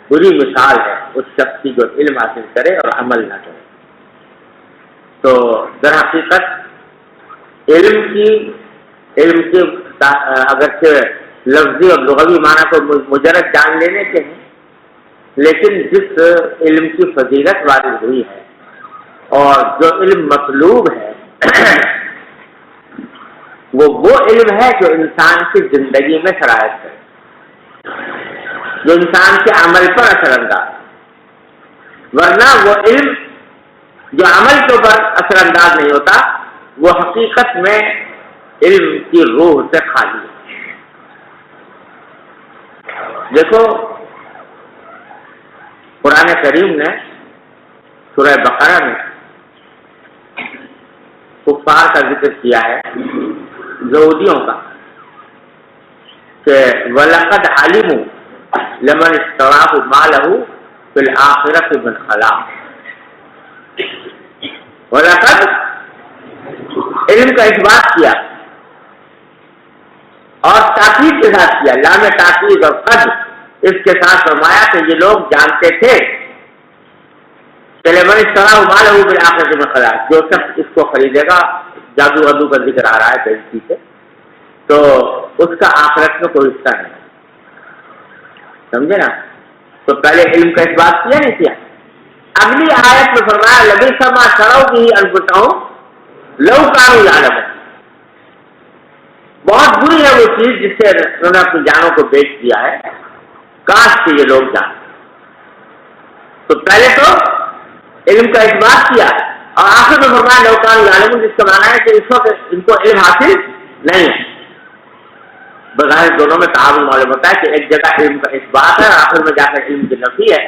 بری مثال ہے اس شخص کی جو علم حاصل کرے اور عمل نہ کرے۔ تو در حقیقت علم کے اگرچہ لفظی اور لغوی معنی کو مجرد جان لینے کے ہیں، لیکن جس علم کی فضیلت وارد ہوئی ہے اور جو علم مطلوب ہے وہ علم ہے جو انسان کی زندگی میں سرایت کرے، جو انسان کے عمل پر اثر انداز، ورنہ وہ علم جو عمل کے اوپر اثر انداز نہیں ہوتا وہ حقیقت میں علم کی روح سے خالی ہے۔ دیکھو قرآن کریم نے سورہ بقرہ میں کفار کا ذکر کیا ہے، یہودیوں کا، کہ وَلَقَدْ عَلِمُوا لَمَنِ اشْتَرَاهُ مَا لَهُ فِي الْآخِرَةِ مِنْ خَلَاقٍ، وَلَقَدْ علم کا اثبات کیا اور تاکید کے ساتھ کیا، لام تاکید اور قد اس کے ساتھ فرمایا کہ یہ لوگ جانتے تھے کہ لمن اشتراه ما له بالآخرة من خلاق، جو شخص اس کو خریدے گا، جادو ودو کا ذکر آ رہا ہے پیسے سے، تو اس کا آخرت میں کوئی حصہ نہیں، سمجھے نا؟ تو پہلے علم کا اثبات کیا نہیں کیا؟ اگلی آیت میں فرمایا لبئس ما شروا به انفسهم لو كانوا يعلمون، بہت بری ہے وہ چیز جس سے انہوں نے اپنی جانوں کو بیچ دیا ہے، کاش کہ یہ لوگ جانیں۔ تو پہلے تو علم کا اثبات کیا اور آخر میں فرمایا لو كانوا يعلمون، جس کا معنی ہے کہ اس وقت ان کو علم حاصل نہیں ہے۔ بظاہر دونوں میں تعارض معلوم ہوتا ہے کہ ایک جگہ علم کا اثبات ہے اور آخر میں جا کر علم کی نفی ہے،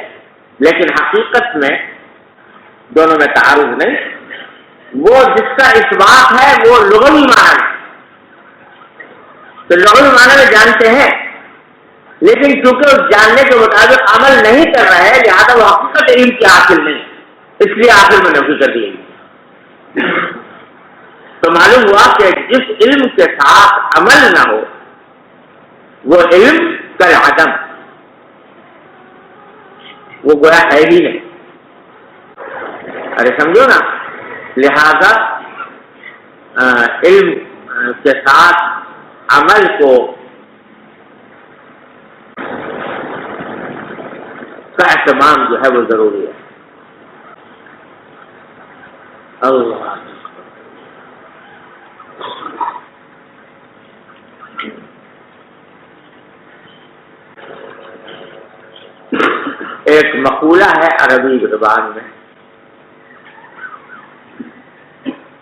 لیکن حقیقت میں دونوں میں تعارض نہیں۔ وہ جس کا اثبات ہے وہ لغوی معنی ہے، تو لغوی معنی میں جانتے ہیں، لیکن چونکہ اس جاننے کے مطابق عمل نہیں کر رہے ہیں لہٰذا وہ حقیقت علم کی حاصل نہیں، اس لیے آخر میں نفی کر دی گئی۔ تو معلوم ہوا کہ جس علم کے ساتھ عمل نہ ہو وہ علم کالعدم، وہ گویا ہے ہی نہیں۔ ارے سمجھو نا، لہذا علم کے ساتھ عمل کو کا اہتمام جو ہے وہ ضروری ہے۔ اللہ ایک مقولہ ہے عربی زبان میں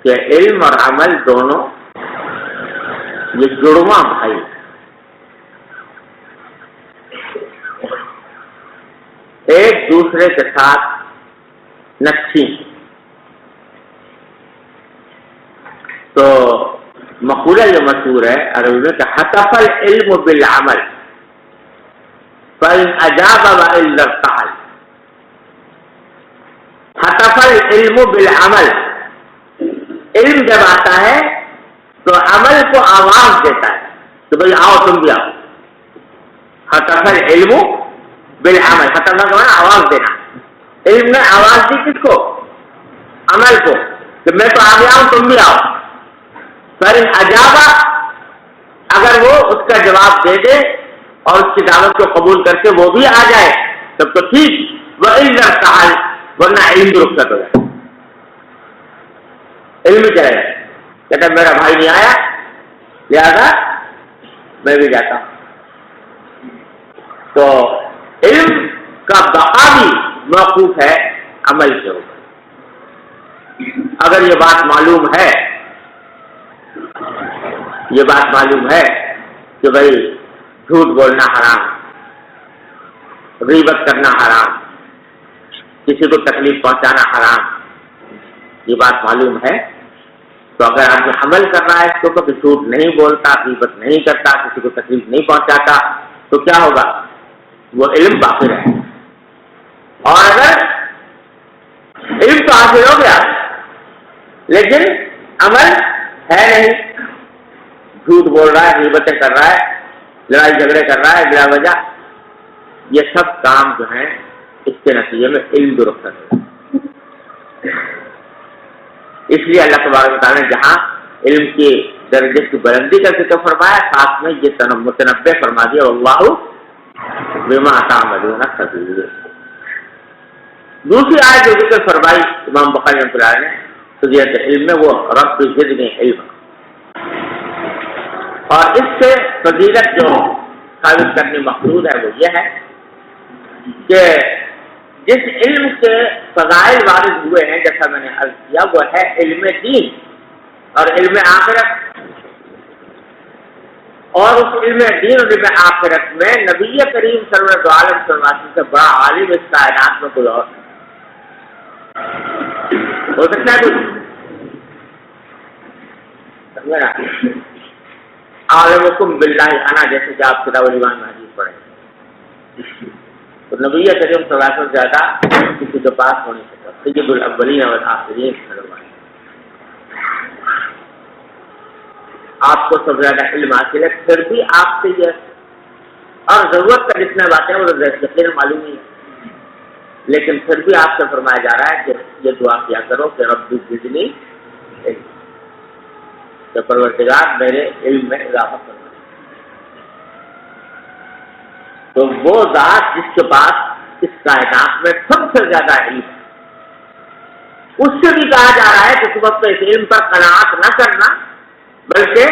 کہ علم اور عمل دونوں یہ جڑواں بھائی، ایک دوسرے کے ساتھ نقشی. تو مقولہ یہ مشہور ہے عربی میں کہ حتف العلم بالعمل فإن أجاب وإلا ارتحل. حتف العلم بالعمل، علم جب آتا ہے تو عمل کو آواز دیتا ہے کہ بھئی آؤ تم بھی آؤ. حتف العلم بالعمل، حتف کا معنی آواز دینا. علم نے آواز دی کس کو؟ عمل کو، کہ میں تو آ گیا ہوں تم بھی آؤ. فإن أجاب، اگر وہ اس کا جواب دے دے اور اس کی دعوت کو قبول کر کے وہ بھی آ جائے تب تو ٹھیک. وإلا ارتحل، ورنہ علم بھی رخصت ہو جائے. علم ہی چلے گا، کہتا میرا بھائی نہیں آیا لہذا میں بھی جاتا ہوں. تو علم کا بقا بھی موقوف ہے عمل کے اوپر. اگر یہ بات معلوم ہے، یہ بات معلوم ہے کہ بھئی جھوٹ بولنا حرام، غیبت کرنا حرام، کسی کو تکلیف پہنچانا حرام، یہ بات معلوم ہے، تو اگر آدمی عمل کر رہا ہے اس کو کہ جھوٹ نہیں بولتا، غیبت نہیں کرتا، کسی کو تکلیف نہیں پہنچاتا، تو کیا ہوگا؟ وہ علم باقی رہے. اور اگر علم تو حاصل ہو گیا لیکن عمل ہے نہیں، جھوٹ بول رہا ہے، غیبتیں کر رہا ہے، لڑائی جھگڑے کر رہا ہے بلا وجہ، یہ سب کام جو ہیں اس کے نتیجے میں علم بھی رخصت ہے. اس لیے اللہ تبارک و تعالیٰ نے جہاں علم کی درجے کی بلندی کا ذکر فرمایا، ساتھ میں یہ متنبع فرما دیا اللہ بما تعملون خبیر. دوسری آیت جو ذکر فرمائی امام بخاری رحمۃ اللہ نے فضیلت علم میں، وہ رب زدنی علم، اور اس سے فضیلت جو ثابت کرنی مقصود ہے وہ یہ ہے کہ جس علم کے فضائل وارد ہوئے ہیں، جیسا میں نے عرض کیا، وہ ہے علم دین اور علم آخرت. اور اس علم دین اور علم آخرت میں نبی کریم صلی اللہ علیہ وسلم سے بڑا عالم اس کائنات میں کوئی اور ہو سکتا ہے کچھ؟ سمجھے نا؟ عالمکم باللہ انا، جیسے کہ آپ کتاب الایمان میں حدیث پڑھیں تو نبی کریم صلی اللہ علیہ وسلم زیادہ کسی کے پاس ہونے سے سید الاولین والآخرین صلی اللہ علیہ وسلم، آپ کو سب زیادہ علم حاصل ہے، پھر بھی آپ سے یہ اور ضرورت کا جتنا بات ہے وہ یقین معلوم ہی ہے، لیکن پھر بھی آپ سے فرمایا جا رہا ہے کہ یہ دعا کیا کرو کہ رب زدنی علم، کہ پروردگار میرے علم میں اضافہ کرنا. تو وہ ذات جس کے پاس اس کائنات میں سب سے زیادہ علم ہے، اس سے بھی کہا جا رہا ہے کہ تم اپنے اس علم پر قناعت نہ کرنا بلکہ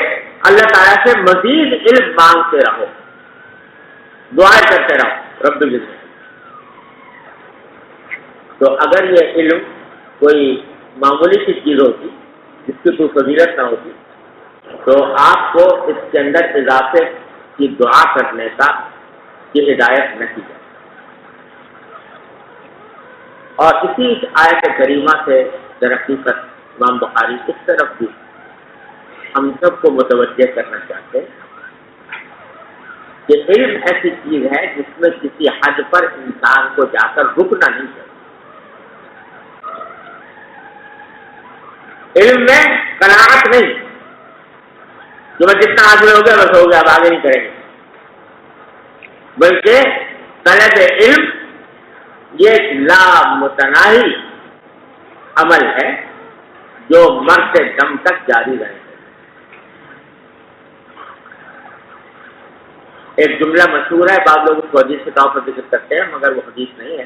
اللہ تعالیٰ سے مزید علم مانگتے رہو، دعائیں کرتے رہو رب العزت. تو اگر یہ علم کوئی معمولی سی چیز ہوتی جس کی کوئی فضیلت نہ ہوتی تو آپ کو اس کے اندر اضافے کی دعا کرنے کی ہدایت نہ کی جائے. اور اسی آیت کریمہ سے در حقیقت امام بخاری اس طرف بھی ہم سب کو متوجہ کرنا چاہتے ہیں کہ علم ایسی چیز ہے جس میں کسی حد پر انسان کو جا کر رکنا نہیں چاہیے. علم میں قناعت نہیں کہ بس جتنا حاصل ہو گیا بس ہو گیا، اب آگے نہیں کریں گے، بلکہ طلب علم یہ ایک لامتناہی عمل ہے جو مرتے دم تک جاری رہے. ایک جملہ مشہور ہے، بعض لوگ اس کو حدیث کے طور پر ذکر کرتے ہیں مگر وہ حدیث نہیں ہے.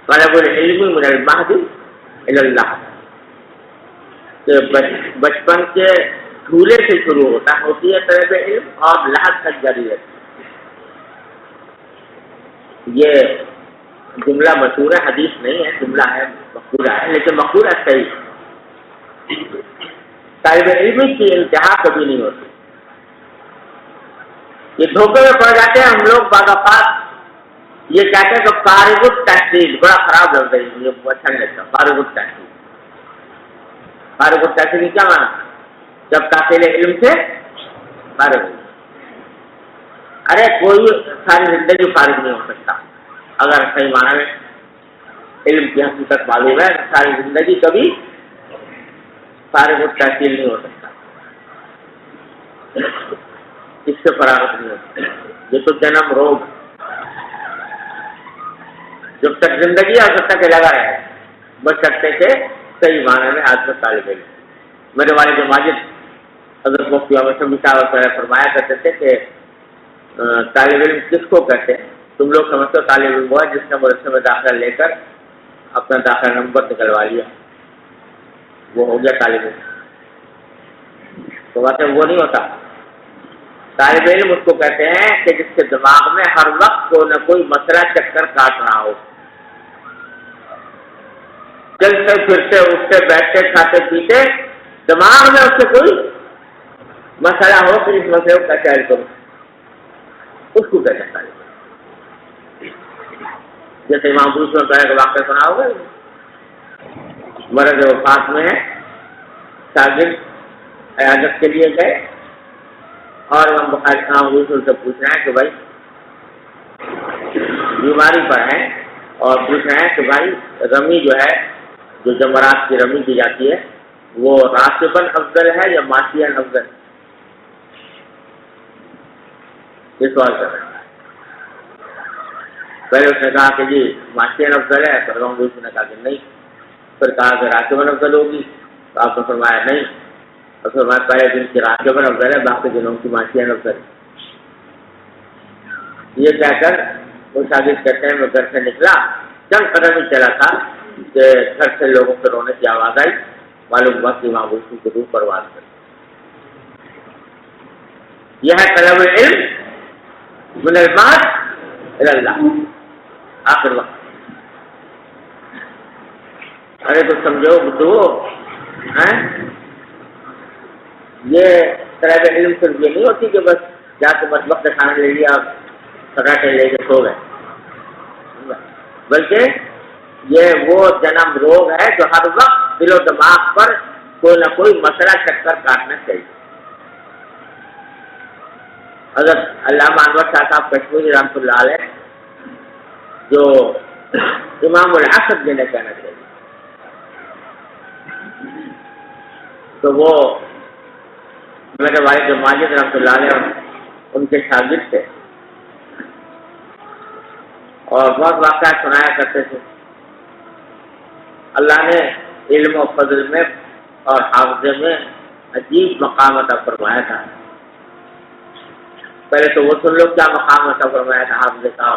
طلب العلم من المہد الی اللحد، کہ بچپن کے جھولے سے شروع ہوتی ہے طلب علم اور لحد تک جاری رہتی ہے. یہ جملہ مشہور ہے، حدیث نہیں ہے، جملہ ہے، مقبولہ ہے، لیکن مقبولہ صحیح ہے۔ طالب علم کی انتہا کبھی نہیں ہوتی۔ یہ دھوکے میں پڑ جاتے ہیں ہم لوگ بعض اوقات، یہ کہتے ہیں کہ فارغ التحصیل، بڑا خراب لفظ ہے، یہ اچھا نہیں لگتا۔ فارغ التحصیل، فارغ التحصیل کیا مانا؟ جب تحصیل علم سے فارغ ہو۔ ارے کوئی ساری زندگی فارغ نہیں ہو سکتا، اگر صحیح معنی میں علم کی حقیقت معلوم ہے، ساری زندگی کبھی فارغ التحصیل نہیں ہو سکتا، اس سے فراغت نہیں ہوتی۔ یہ تو جنم روگ، جب تک زندگی ہے جب تک لگا رہے، بشرطے کہ صحیح معنی میں آج کا طالب علم۔ میرے والد ماجد حضرت مفتی صاحب فرمایا کرتے تھے کہ طالب علم کس کو کہتے ہیں؟ تم لوگ سمجھتے ہو طالب علم ہوا جس نے مدرسے میں داخلہ لے کر اپنا داخلہ نمبر نکلوا لیا، وہ ہو گیا طالب علم۔ تو بات وہ نہیں ہوتا۔ طالب علم اس کو کہتے ہیں کہ جس کے دماغ میں ہر وقت کوئی نہ کوئی مسئلہ چکر کاٹ رہا ہو، چلتے پھرتے اٹھتے بیٹھتے کھاتے پیتے دماغ میں اس سے کوئی مسئلہ ہو کہ اس مسئلے کو کیسے حل کروں، اس کو کہتے ہیں طالب علم۔ جیسے امام ابو یوسف کا واقعہ سنا ہوگا، مرض وفات میں ہے، شاگرد عیادت کے لیے گئے اور امام ابو یوسف سے پوچھ رہے ہیں کہ بھائی بیماری پر ہیں، اور پوچھ رہے ہیں کہ بھائی رمی جو ہے، جو جمرات کی رمی کی جاتی ہے، وہ راسباً افضل ہے یا ماشیاً افضل؟ یہ سوال کر رہے ہیں۔ پہلے اس نے کہا کہ جی ماشیاً افضل ہے، تو امام ابو یوسف نے کہا کہ نہیں، پھر کہا کہ راسباً افضل ہوگی، تو آپ نے فرمایا نہیں، اور فرمایا پہلے دن کی راسباً افضل ہے، باقی دنوں کی ماشیاً افضل ہے۔ یہ کہہ کر وہ شاگرد کہتے ہیں میں گھر سے نکلا، چند قدم ہی چلا تھا کہ گھر سے لوگوں کے رونے کی آواز آئی، معلوم ہوا کہ امام ابو یوسف کی روح پرواز کر۔ یہ ہے طلب علم من المہد الی اللہ، آخر وقت۔ ارے تو سمجھو بدھو، یہ طلب علم صرف یہ نہیں ہوتی کہ بس جا کے بس وقت کھانا لے لیا سراٹے لے کے سو گئے، بلکہ یہ وہ جنم روگ ہے جو ہر وقت دل و دماغ پر کوئی نہ کوئی مسئلہ چکر کاٹنا چاہیے۔ حضرت علامہ انور شاہ صاحب کشمیری رحمۃ اللہ علیہ جو امام العصر جنہیں کہنا چاہیے، تو وہ میرے والد ماجد رحمۃ اللہ علیہ ان کے شاگرد تھے، اور بہت واقعات سنایا کرتے تھے۔ اللہ نے علم و فضل میں اور حافظے میں عجیب مقام عطا فرمایا تھا۔ پہلے تو وہ سن لو کیا مقام عطا فرمایا تھا حافظے کا۔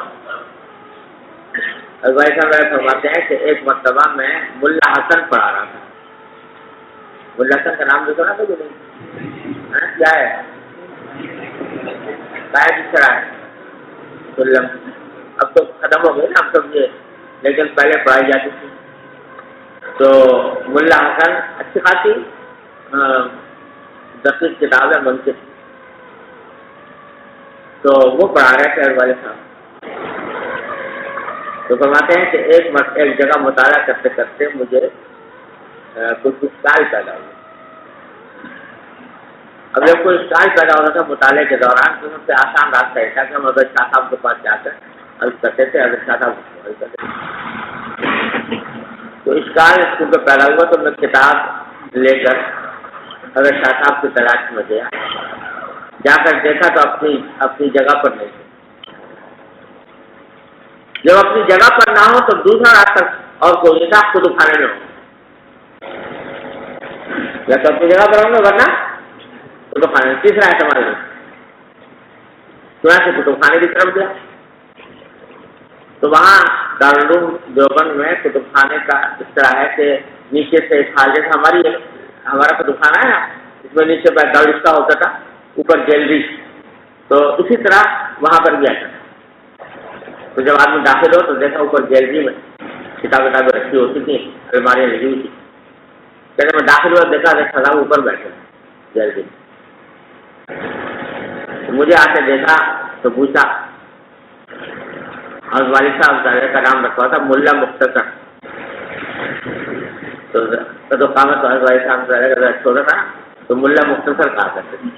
بھائی صاحب فرماتے ہیں کہ ایک مرتبہ میں ملا حسن پڑھا رہا تھا۔ ملا حسن کا نام بھی سنا تھا کہ نہیں؟ کیا ہے؟ سلم، اب تو ختم ہو گئی نا اب سب یہ، لیکن پہلے پڑھائی جاتی تھی۔ تو ملا حسن اچھی خاصی دقیق کتاب ہے منطق، تو وہ پڑھا رہے تھے والے صاحب۔ تو فرماتے ہیں کہ ایک جگہ مطالعہ کرتے کرتے مجھے کچھ اشکال پیدا ہوا۔ اب جب کوئی اشکال پیدا ہوتا تھا مطالعے کے دوران تو سب سے آسان راستہ یہ تھا کہ ہم حضرت شاہ صاحب کے پاس جا کر عرض کرتے تھے، حضرت شاہ صاحب عرض کرتے تھے۔ تو اشکال کیونکہ پیدا ہوا تو میں کتاب لے کر حضرت شاہ صاحب کی تلاش میں گیا، جا کر دیکھا تو اپنی جگہ پر نہیں تھے۔ جب اپنی جگہ پر نہ ہو تو دوسرا راستہ اور کوئی نہیں تھا، کتب خانے میں ہو، یا تو اپنی جگہ پر ہوں گے ورنہ کتب خانے میں۔ تیسرا ہے ہمارے لیے چنانچہ کتب خانے کی طرف گیا، تو وہاں دارالعلوم دیوبند میں کتب خانے کا اس طرح ہے کہ نیچے سے ایک حال جیسا ہمارا کتب خانہ ہے، اس میں نیچے بیک گراؤنڈ اس کا ہوتا تھا، اوپر گیلری، تو اسی طرح وہاں پر گیا تھا۔ تو جب آدمی داخل ہو تو دیکھا اوپر گیلری میں کتابیں رکھی ہوتی تھیں، الماریاں لگی ہوئی تھی. کہتے میں داخل ہوا دیکھا صاحب اوپر بیٹھے گیلری میں. مجھے آ کے دیکھا تو پوچھا، اور والد صاحب کا نام رکھا تھا ملا مختصر. تو قامت والد صاحب چھوٹا تھا تو ملا مختصر کہا کرتے تھے.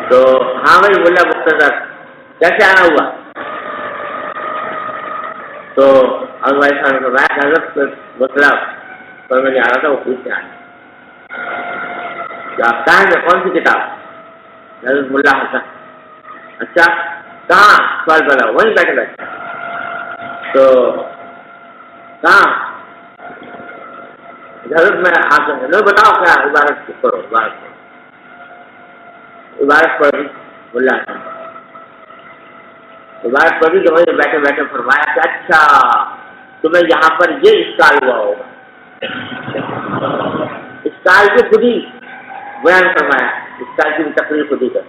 تو ہاں بھائی ملا مختصر کیسے آنا ہوا؟ تو والد صاحب نے کہا حضرت مسئلہ پر میں آ رہا تھا وہ پوچھنے آیا کہ آپ کہاں گے، کون سی کتاب؟ حضرت ملا حسن. اچھا کہاں؟ سوال پیدا وہیں بیٹھے بیٹھے. تو کہاں؟ حضرت میں آپ سے بتاؤ کیا عبارت کرو، عبارت پڑھی. ملا عبارت پڑھی کہ وہیں بیٹھے بیٹھے فرمایا کہ اچھا تمہیں یہاں پر یہ اشکال ہوا ہوگا. اشکال کی خود ہی بیان فرمایا، اشکال کی تقریر خود ہی کر،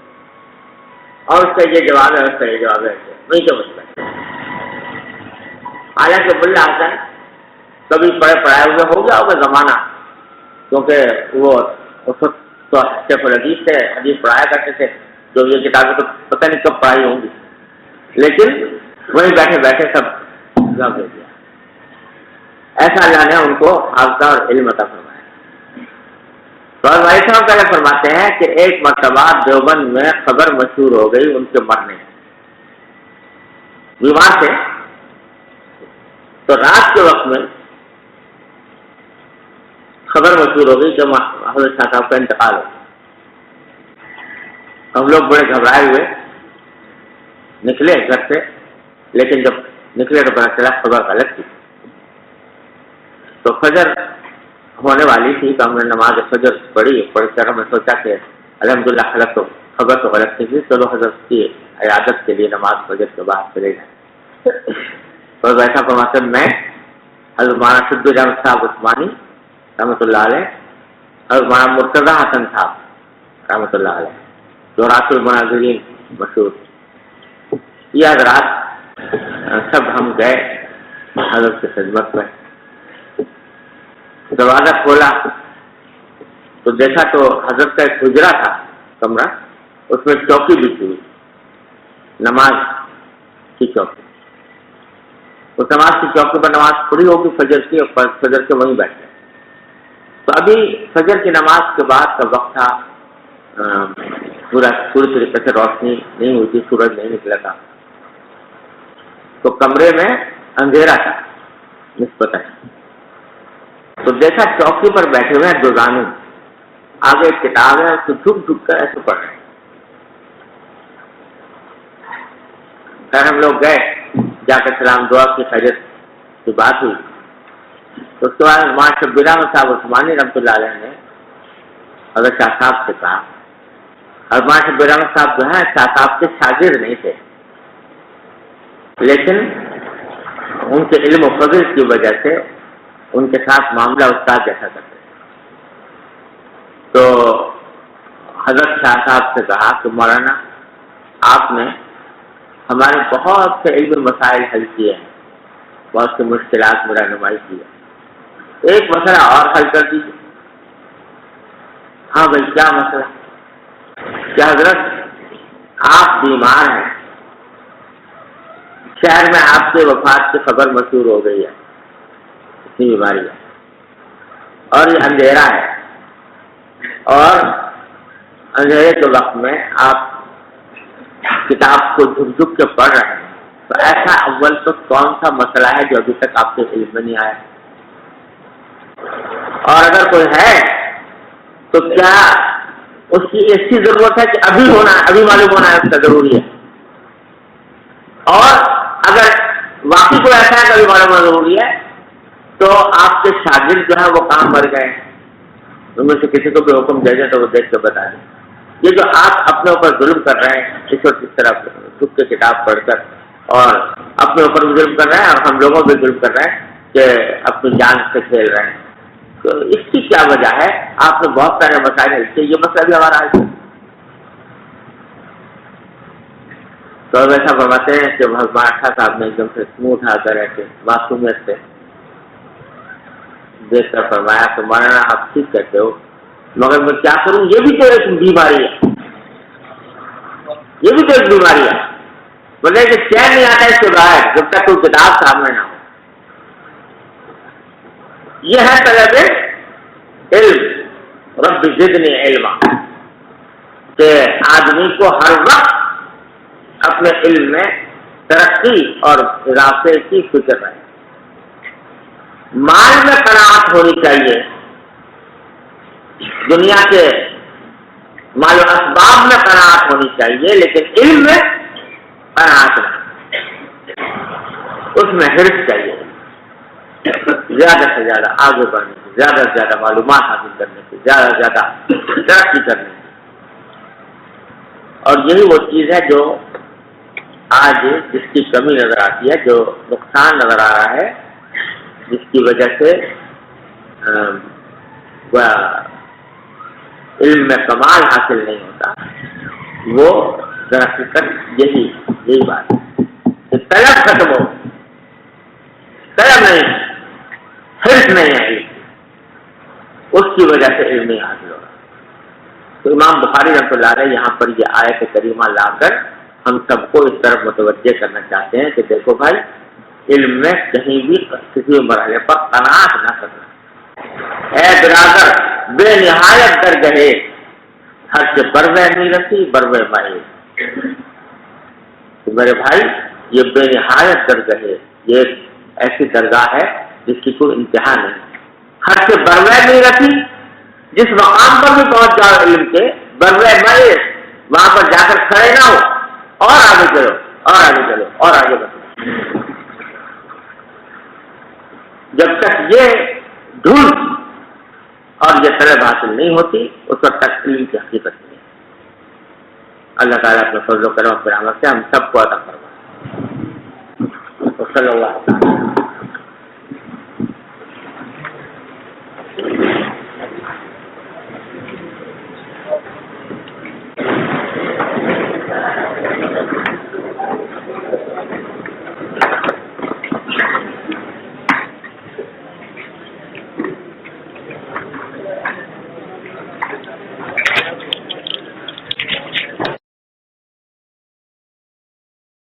اور اس کا یہ جواب ہے، اس کا یہ جواب ہے، نہیں تو مسئلہ. حالانکہ ملا حسن کبھی پڑھائے ہوئے ہو گیا ہوگا زمانہ، کیونکہ وہ شیخ الحدیث تھے، حدیث پڑھایا کرتے تھے، جو یہ کتابیں تو پتہ نہیں کب پڑھائی ہوں گی، لیکن وہیں بیٹھے بیٹھے سب لگ دے دیا. ایسا اللہ نے ان کو حافظہ اور علم عطا فرمایا. تو بھائی صاحب پہلے فرماتے ہیں کہ ایک مرتبہ دیوبند میں خبر مشہور ہو گئی ان کے مرنے، بیمار تھے. تو رات کے وقت میں خبر مشہور ہو گئی کہ حضرت شاہ صاحب کا انتقال ہو. ہم لوگ بڑے گھبرائے ہوئے نکلے گھر سے، لیکن جب نکلے تو پتا چلا خبر غلط تھی. تو فجر ہونے والی تھی تو ہم نے نماز فجر پڑھی کر ہم نے سوچا کہ الحمدللہ خلق تو خبر تو غلط تھی، چلو حضرت کی عیادت کے لیے نماز فجر کے بعد چلے جائیں. اور ویسا فرماتے میں حضرت مولانا شیخ-ال-اسلام صاحب عثمانی رحمۃ اللہ علیہ، حضرت مولانا مرتضی حسن صاحب رحمۃ اللہ علیہ جو راس المناظرین مشہور، یہ حضرات سب ہم گئے حضرت کی خدمت میں. دروازہ کھولا تو دیکھا تو حضرت کا ایک حجرہ تھا کمرہ، اس میں چوکی بچھی ہوئی، نماز کی چوکی. اس نماز کی چوکی پر نماز پڑھی ہوگی فجر کی، اور فجر کے وہیں بیٹھے. تو ابھی فجر کی نماز کے بعد کا وقت تھا، پورا پوری طریقے سے روشنی نہیں ہوئی تھی، سورج نہیں نکلا تھا. تو کمرے میں اندھیرا تھا نسبتاً. تو دیکھا چوکی پر بیٹھے ہوئے ہیں دو زانو، آگے ایک کتاب ہے، اس کو جھک جھک کر ایسے پڑھ رہے ہیں. خیر ہم لوگ گئے، جا کر سلام دعا کی، خیریت کی بات ہوئی. تو اس کے بعد مولانا شیخ-ال-اسلام صاحب عثمانی رحمۃ اللہ علیہ نے حضرت شاہ صاحب سے کہا، اور مولانا شیخ-ال-اسلام صاحب جو ہیں شاہ صاحب کے شاگرد نہیں تھے، لیکن ان کے علم و فضل کی وجہ سے ان کے ساتھ معاملہ استاد جیسا کرتے. تو حضرت شاہ صاحب سے کہا کہ مولانا آپ نے ہمارے بہت سے علمی مسائل حل کیے ہیں، بہت سی مشکلات میں رہنمائی کی ہے، ایک مسئلہ اور حل کر دیجیے. ہاں بھائی کیا مسئلہ؟ کہ حضرت آپ بیمار ہیں، شہر میں آپ کے وفات کی خبر مشہور ہو گئی ہے، اتنی بیماری ہے، اور یہ اندھیرا ہے، اور اندھیرے کے وقت میں آپ کتاب کو جھک جھک کے پڑھ رہے ہیں. تو ایسا اول تو کون سا مسئلہ ہے جو ابھی تک آپ کے علم میں نہیں آیا؟ اور اگر کوئی ہے تو کیا اس کی ایسی ضرورت ہے کہ ابھی ہونا ہے، ابھی معلوم ہونا ہے، اس کا ضروری ہے؟ اور اگر واقعی کوئی ایسا ہے کہ ابھی معلوم ہونا ضروری ہے تو آپ کے شاگرد جو ہے وہ کہاں مر گئے ہیں؟ ان میں سے کسی کو بھی حکم دے دیں تو وہ دیکھ کے بتا دیں. یہ جو آپ اپنے اوپر ظلم کر رہے ہیں اس وقت اس طرح چھپ کے کتاب پڑھ کر، اور اپنے اوپر بھی ظلم کر رہے ہیں اور ہم لوگوں بھی ظلم کر رہے ہیں کہ اپنی جان سے کھیل رہے ہیں، تو اس کی کیا وجہ ہے؟ آپ نے بہت سارے مسائل حل کیے، یہ مسئلہ بھی ہمارا حل ہے. تو ویسا فرماتے ہیں کہ بادشاہ صاحب نے ایک دم سے اسموتھ آتے رہتے معصومیت سے دیکھ کر فرمایا کہ مولانا آپ ٹھیک کہتے ہو، مگر میں کیا کروں، یہ بھی تو ایک بیماری ہے، یہ بھی تو ایک بیماری ہے، بولے کہ چین نہیں آتا اس کے باہر جب تک کوئی کتاب سامنے نہ ہو۔ یہ ہے طلب علم، رب زدنی علما، کہ آدمی کو ہر وقت اپنے علم میں ترقی اور اضافے کی فکر رہے۔ مال میں قناعت ہونی چاہیے، دنیا کے مال و اسباب میں قناعت ہونی چاہیے، لیکن علم میں قناعت نہیں، اس میں حرص چاہیے، زیادہ سے زیادہ آگے بڑھنے کی، زیادہ سے زیادہ معلومات حاصل کرنے کی، زیادہ سے زیادہ ترقی کرنے کی۔ اور یہی وہ چیز ہے جو آج جس کی کمی نظر آتی ہے، جو نقصان نظر آ رہا ہے، جس کی وجہ سے علم میں کمال حاصل نہیں ہوتا، وہ دراصل یہی بات ہے کہ طلب ختم ہو، طلب نہیں، حرص نہیں ہے علم، اس کی وجہ سے علم نہیں حاصل ہو رہا۔ تو امام بخاری رحمۃ اللہ علیہ یہاں پر یہ آیت کریمہ لا کر ہم سب کو اس طرف متوجہ کرنا چاہتے ہیں کہ دیکھو بھائی، علم میں کہیں بھی کسی مرحلے پر قناعت نہ کرنا۔ اے برادر، بے نہایت درگہے ہر سے بروے نہیں رسی بروے مائے، تو میرے بھائی یہ بے نہایت درگہے، یہ ایک ایسی درگاہ ہے جس کی کوئی انتہا نہیں، ہر سے بروے نہیں رسی، جس مقام پر بھی پہنچ جاؤ علم کے، بروے مائے، وہاں پر جا کر کھڑے نہ ہو، اور آگے چلو اور آگے چلو اور آگے بڑھو، جب تک یہ ڈھونڈ اور یہ طلب حاصل نہیں ہوتی اس وقت تک علم کی حقیقت نہیں ہے۔ اللہ تعالیٰ اپنے فضل و کرم و رحمت سے ہم سب کو عطا فرمائے۔ صلی اللہ علیہ وسلم۔